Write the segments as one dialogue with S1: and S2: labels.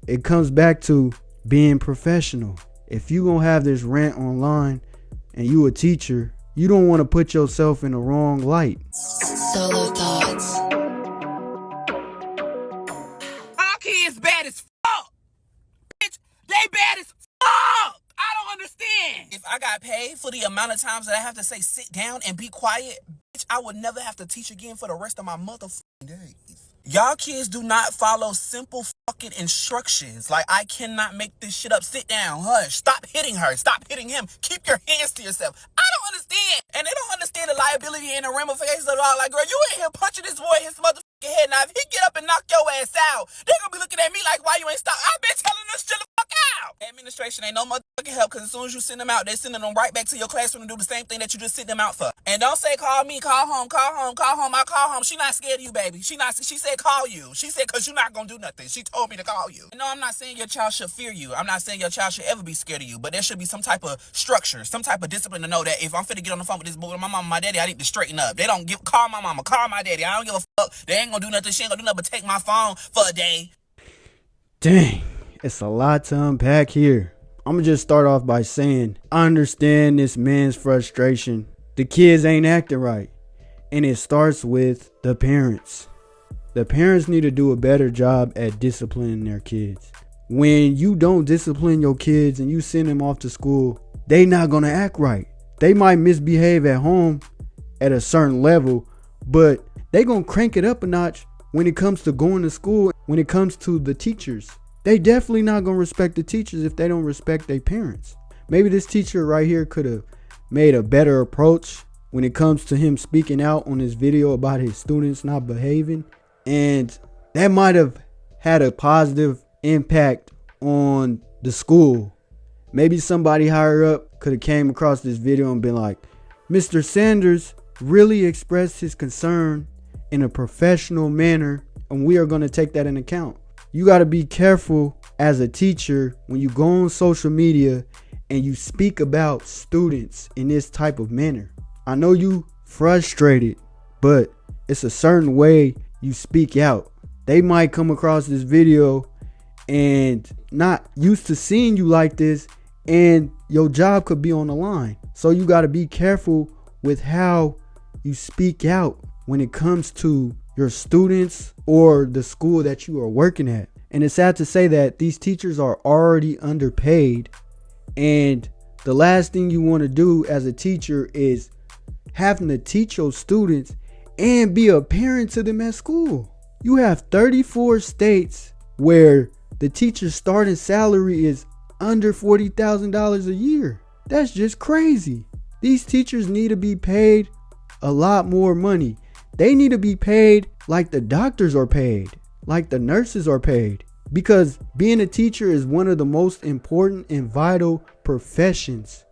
S1: it comes back to being professional. If you gonna have this rant online and you a teacher, you don't want to put yourself in the wrong light.
S2: Solo thoughts.
S3: Our kids bad as fuck. Bitch, they bad as fuck. I don't understand. If I got paid for the amount of times that I have to say sit down and be quiet, bitch, I would never have to teach again for the rest of my motherfucking days. Y'all kids do not follow simple fucking instructions. Like, I cannot make this shit up. Sit down, hush, stop hitting her, stop hitting him, keep your hands to yourself. I don't understand. And they don't understand the liability and the ramifications of it all. Like, girl, you in here punching this boy in his motherfucking head. Now, if he get up and knock your ass out, they gonna be looking at me like, why you ain't stop? I've been telling this shit the fuck out. Administration ain't no motherfucking help, because as soon as you send them out, they sending them right back to your classroom to do the same thing that you just sent them out for. And don't say call me, call home, call home, call home. I call home. She not scared of you, baby. She said call you. She said because you're not gonna do nothing. She told me to call you. No, I'm not saying your child should fear you. I'm not saying your child should ever be scared of you, but there should be some type of structure, some type of discipline to know that if I'm finna get on the phone with this boy, my mama, my daddy, I need to straighten up. They don't call my mama, call my daddy. I don't give a fuck. They ain't gonna do nothing. She ain't gonna do nothing but take my phone for a day.
S1: Dang, it's a lot to unpack here. I'm gonna just start off by saying I understand this man's frustration. The kids ain't acting right, and it starts with the parents. The parents need to do a better job at disciplining their kids. When you don't discipline your kids and you send them off to school, they not gonna act right. They might misbehave at home at a certain level, but they gonna crank it up a notch when it comes to going to school. When it comes to the teachers, they definitely not gonna respect the teachers if they don't respect their parents. Maybe this teacher right here could have made a better approach when it comes to him speaking out on his video about his students not behaving, and that might have had a positive impact on the school. Maybe somebody higher up could have came across this video and been like, Mr. Sanders really expressed his concern in a professional manner, and we are going to take that into account. You got to be careful as a teacher when you go on social media and you speak about students in this type of manner. I know you frustrated, but it's a certain way you speak out. They might come across this video and not used to seeing you like this, and your job could be on the line. So you got to be careful with how you speak out when it comes to your students or the school that you are working at. And it's sad to say that these teachers are already underpaid, and the last thing you want to do as a teacher is having to teach your students and be a parent to them at school. You have 34 states where the teacher's starting salary is under $40,000 a year. That's just crazy. These teachers need to be paid a lot more money. They need to be paid like the doctors are paid, like the nurses are paid, because being a teacher is one of the most important and vital professions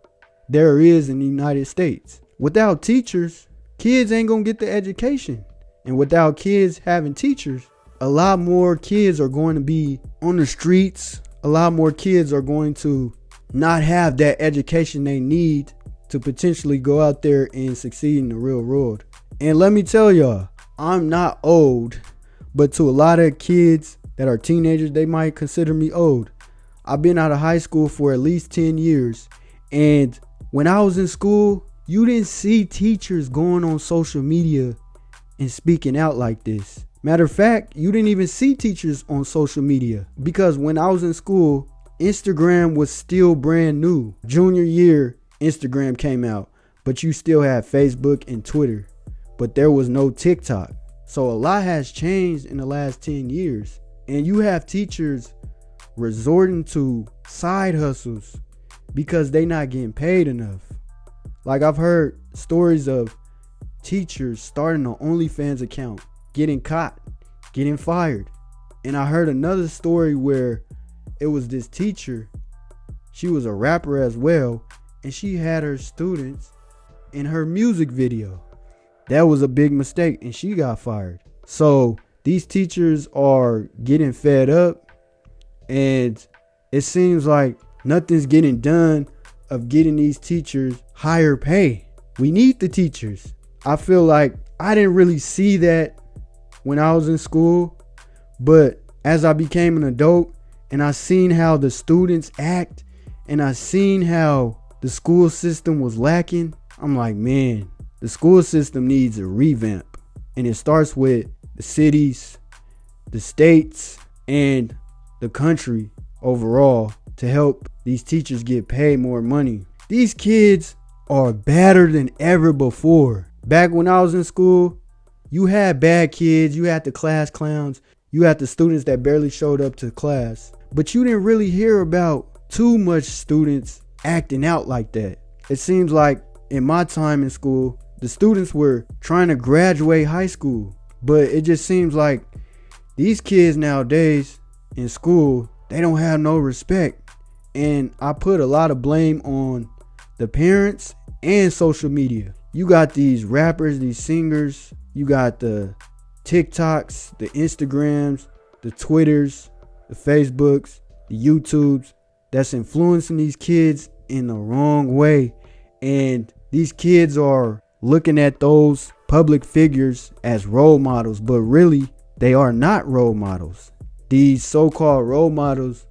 S1: there is in the United States. Without teachers, kids ain't gonna get the education. And without kids having teachers, a lot more kids are going to be on the streets. A lot more kids are going to not have that education they need to potentially go out there and succeed in the real world. And let me tell y'all, I'm not old, but to a lot of kids that are teenagers, they might consider me old. I've been out of high school for at least 10 years. And when I was in school, you didn't see teachers going on social media and speaking out like this. Matter of fact, you didn't even see teachers on social media, because when I was in school, Instagram was still brand new. Junior year, Instagram came out, but you still had Facebook and Twitter, but there was no TikTok. So a lot has changed in the last 10 years. And you have teachers resorting to side hustles because they not getting paid enough. Like, I've heard stories of teachers starting an OnlyFans account, getting caught, getting fired. And I heard another story where it was this teacher. She was a rapper as well, and she had her students in her music video. That was a big mistake, and she got fired. So these teachers are getting fed up, and it seems like nothing's getting done of getting these teachers higher pay. We need the teachers. I feel like I didn't really see that when I was in school, but as I became an adult and I seen how the students act, and I seen how the school system was lacking. I'm like, man, the school system needs a revamp. And it starts with the cities, the states, and the country overall to help these teachers get paid more money. These kids are badder than ever before. Back when I was in school, you had bad kids, you had the class clowns, you had the students that barely showed up to class. But you didn't really hear about too much students acting out like that. It seems like in my time in school, the students were trying to graduate high school. But it just seems like these kids nowadays in school, they don't have no respect. And I put a lot of blame on the parents and social media. You got these rappers, these singers, you got the TikToks, the Instagrams, the Twitters, the Facebooks, the YouTubes that's influencing these kids in the wrong way. And these kids are looking at those public figures as role models, but really they are not role models. These so-called role models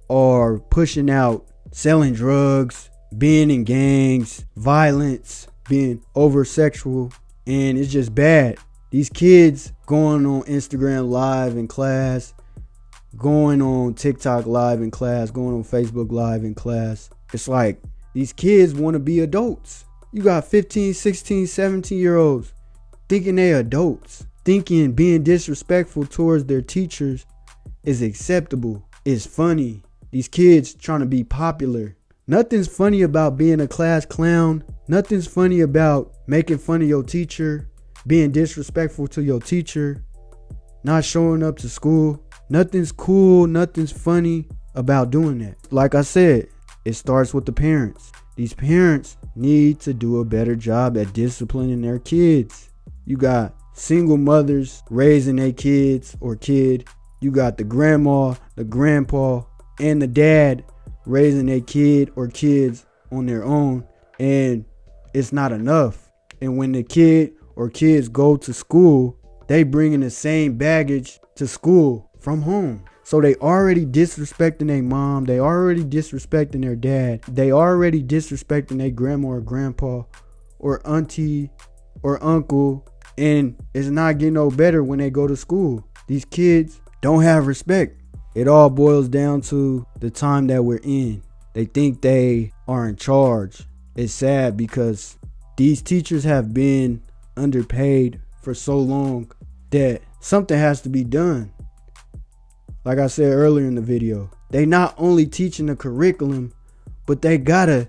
S1: are pushing out selling drugs, being in gangs, violence, being over sexual, and it's just bad. These kids going on Instagram live in class, going on TikTok live in class, going on Facebook live in class. It's like these kids want to be adults. You got 15, 16, 17-year-olds thinking they adults, thinking being disrespectful towards their teachers is acceptable, is funny. These kids trying to be popular. Nothing's funny about being a class clown. Nothing's funny about making fun of your teacher, being disrespectful to your teacher, not showing up to school. Nothing's cool, nothing's funny about doing that. Like I said, it starts with the parents. These parents need to do a better job at disciplining their kids. You got single mothers raising their kids or kid. You got the grandma, the grandpa, and the dad raising their kid or kids on their own. And it's not enough. And when the kid or kids go to school, they bring in the same baggage to school from home. So they already disrespecting their mom. They already disrespecting their dad. They already disrespecting their grandma or grandpa or auntie or uncle. And it's not getting no better when they go to school. These kids don't have respect. It all boils down to the time that we're in. They think they are in charge. It's sad because these teachers have been underpaid for so long that something has to be done. Like I said earlier in the video, they not only teaching the curriculum, but they gotta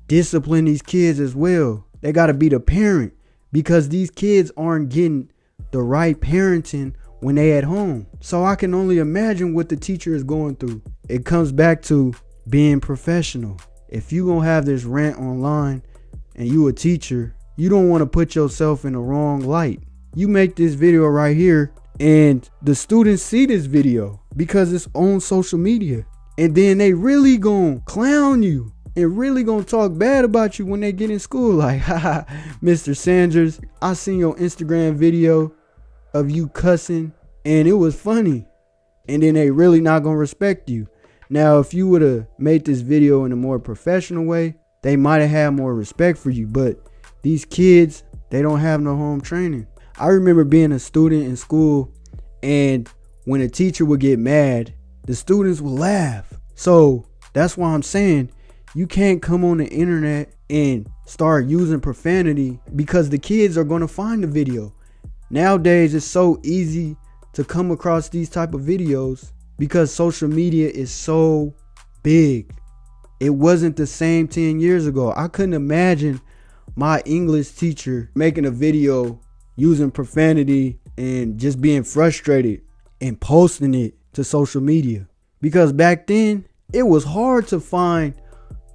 S1: discipline these kids as well. They gotta be the parent because these kids aren't getting the right parenting when they at home. So I can only imagine what the teacher is going through. It comes back to being professional. If you gonna have this rant online and you a teacher, you don't want to put yourself in the wrong light. You make this video right here and the students see this video because it's on social media, and then they really gonna clown you and really gonna talk bad about you when they get in school. Like, haha, Mr. Sanders, I seen your Instagram video of you cussing and it was funny. And then they really not gonna respect you. Now, if you would have made this video in a more professional way, they might have had more respect for you. But these kids, they don't have no home training. I remember being a student in school, and when a teacher would get mad, the students would laugh. So that's why I'm saying you can't come on the internet and start using profanity because the kids are going to find the video. Nowadays, it's so easy to come across these type of videos because social media is so big. It wasn't the same 10 years ago. I couldn't imagine my English teacher making a video using profanity and just being frustrated and posting it to social media. Because back then, it was hard to find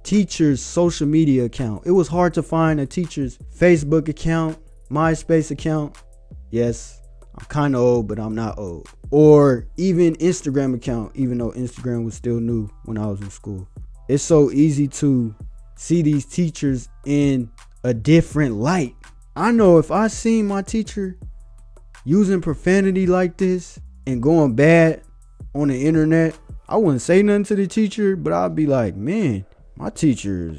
S1: teachers' social media account. It was hard to find a teacher's Facebook account, MySpace account. Yes, I'm kind of old, but I'm not old. Or even Instagram account, even though Instagram was still new when I was in school. It's so easy to see these teachers in a different light. I know if I seen my teacher using profanity like this and going bad on the internet, I wouldn't say nothing to the teacher, but I'd be like, man, my teacher,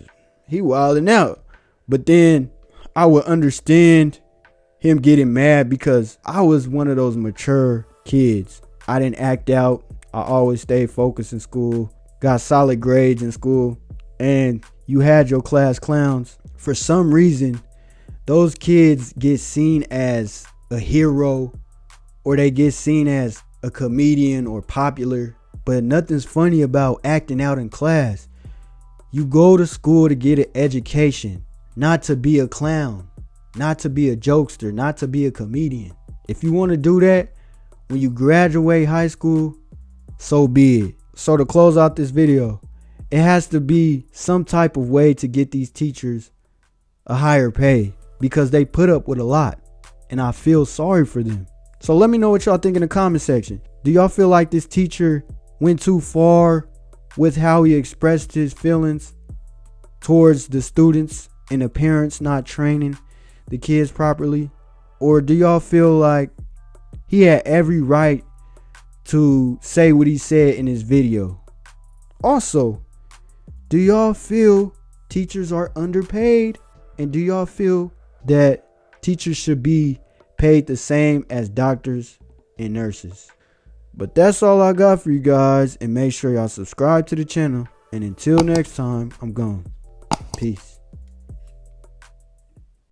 S1: he wilding out. But then I would understand him getting mad because I was one of those mature kids. I didn't act out. I always stayed focused in school, got solid grades in school, and you had your class clowns. For some reason, those kids get seen as a hero, or they get seen as a comedian or popular, but nothing's funny about acting out in class. You go to school to get an education, not to be a clown, not to be a jokester, not to be a comedian. If you want to do that when you graduate high school, so be it. So to close out this video, it has to be some type of way to get these teachers a higher pay, because they put up with a lot, and I feel sorry for them. So let me know what y'all think in the comment section. Do y'all feel like this teacher went too far with how he expressed his feelings towards the students and the parents not training the kids properly? Or do y'all feel like he had every right to say what he said in his video? Also, do y'all feel teachers are underpaid? And do y'all feel that teachers should be paid the same as doctors and nurses? But that's all I got for you guys. And make sure y'all subscribe to the channel. And until next time, I'm gone. Peace.